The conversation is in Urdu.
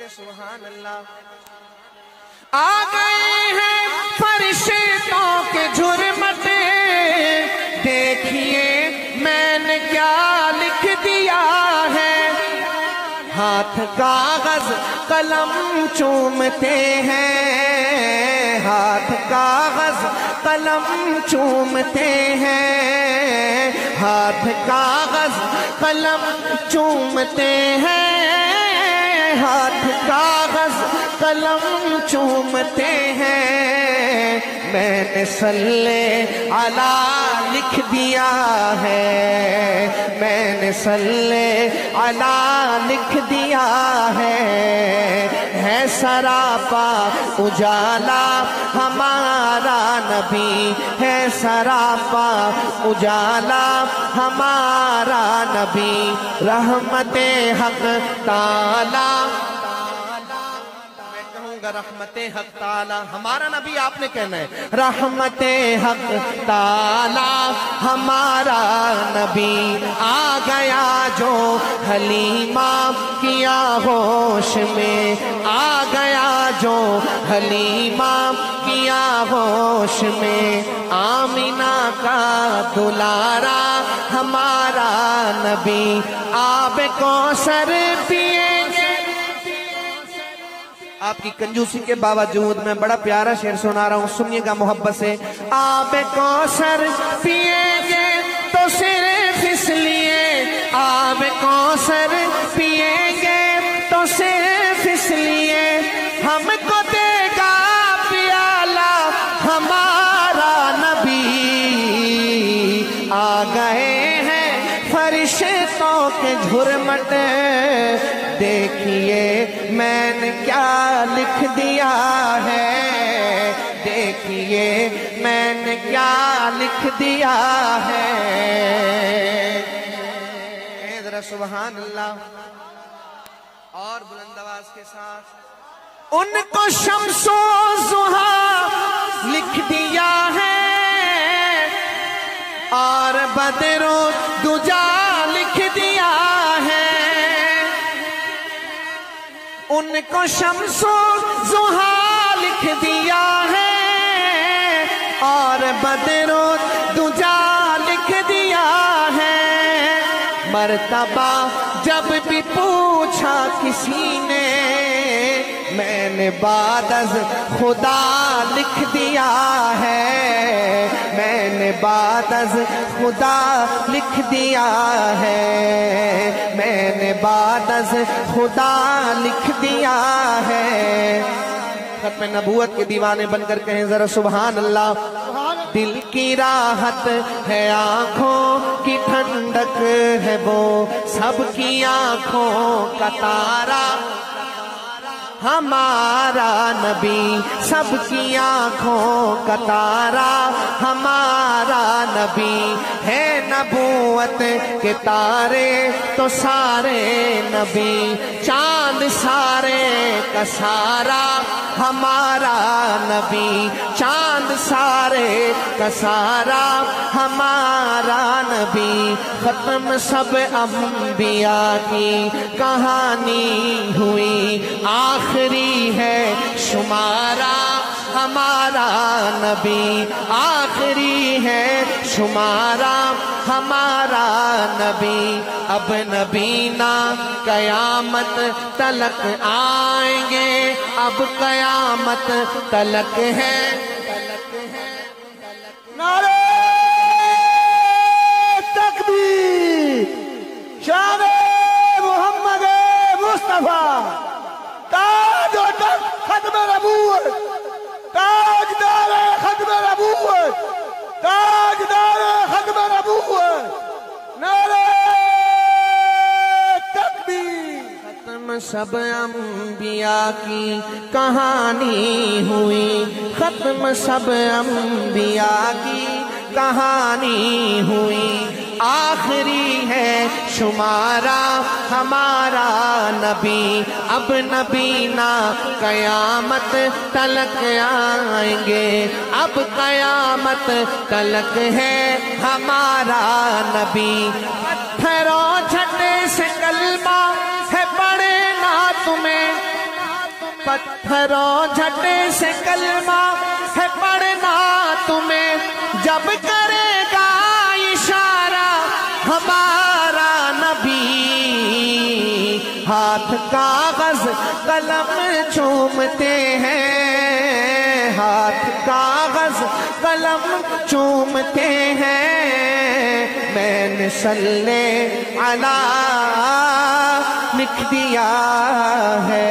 کہتے سبحان اللہ۔ آ گئے ہیں فرشتوں کے جھرمٹے، دیکھیے میں نے کیا لکھ دیا ہے۔ ہاتھ کاغذ قلم چومتے ہیں، ہاتھ کاغذ قلم چومتے ہیں، ہاتھ کاغذ قلم چومتے ہیں، ہاتھ کاغذ قلم چومتے ہیں۔ میں نے صلی علی لکھ دیا ہے، میں نے صلی علی لکھ دیا ہے سراپا اجالا ہمارا نبی ہے، سراپا اجالا ہمارا نبی، رحمت حق تعالی، رحمت حق تعالی ہمارا نبی، آپ نے کہنا ہے رحمت حق تعالی ہمارا نبی، آ گیا جو حلیمہ کیا ہوش میں، آ گیا جو حلیمہ کیا ہوش میں، آمینہ کا دلارا ہمارا نبی، آب کوثر پیئیں گے۔ آپ کی کنجوسی کے باوجود میں بڑا پیارا شعر سنا رہا ہوں، سنیے گا محبت سے۔ آب کوثر پیئیں گے تو صرف اس لیے، آب کوثر پیئیں گے تو صرف اس لیے، ہم کو دے گا پیالہ ہمارا نبی، آ گئے ہیں فرشتوں کے جھرمٹے، دیکھیے میں نے کیا لکھ دیا ہے، دیکھیے میں نے کیا لکھ دیا ہے۔ ذرا سبحان اللہ اور بلند آواز کے ساتھ۔ ان کو شمس و ضحیٰ لکھ دیا ہے، اور بدر و دجا لکھ دیا ہے، ان کو شمس و ضحیٰ لکھ دیا ہے، اور بدر و دجا لکھ دیا ہے۔ مرتبہ جب بھی پوچھا کسی نے، میں نے بعد از خدا لکھ دیا ہے، میں نے بعد از خدا لکھ دیا ہے، میں نے بعد از خدا لکھ دیا ہے۔ ختم نبوت کے دیوانے بن کر کہیں ذرا سبحان اللہ۔ دل کی راحت ہے آنکھوں کی ٹھنڈک ہے وہ، سب کی آنکھوں کا تارا ہمارا نبی، سب کی آنکھوں کا تارا ہمارا نبی ہے۔ نبوت کے تارے تو سارے نبی، چاند سارے کا سارا ہمارا نبی، چاند سارے کا سارا ہمارا نبی۔ ختم سب انبیاء کی کہانی ہوئی، آخری ہے شمارا ہمارا نبی، آخری ہے شمارا ہمارا نبی۔ اب نبینا قیامت تلک آئیں گے، اب قیامت تلک ہے۔ نعرہ تکبیر، شان محمد مصطفیٰ، تاج و تخت ختم نبوت، تاجدار ختم نبوت، تاجدار ختم نبوت، نعرہ تکبیر۔ ختم سب انبیاء کی کہانی ہوئی، ختم سب انبیاء کی کہانی ہوئی، آخری ہے شمارا ہمارا نبی۔ اب نبینا قیامت تلک آئیں گے، اب قیامت تلک ہے ہمارا نبی۔ پتھروں چھٹے سے کلمہ ہے پڑھے نہ تمہیں، پتھروں جھٹے سے کلمہ ہے پڑھنا تمہیں، جب کرے گا اشارہ ہمارا نبی، ہاتھ کاغذ قلم چومتے ہیں، ہاتھ کاغذ قلم چومتے ہیں، میں نے صلی علی لکھ دیا ہے۔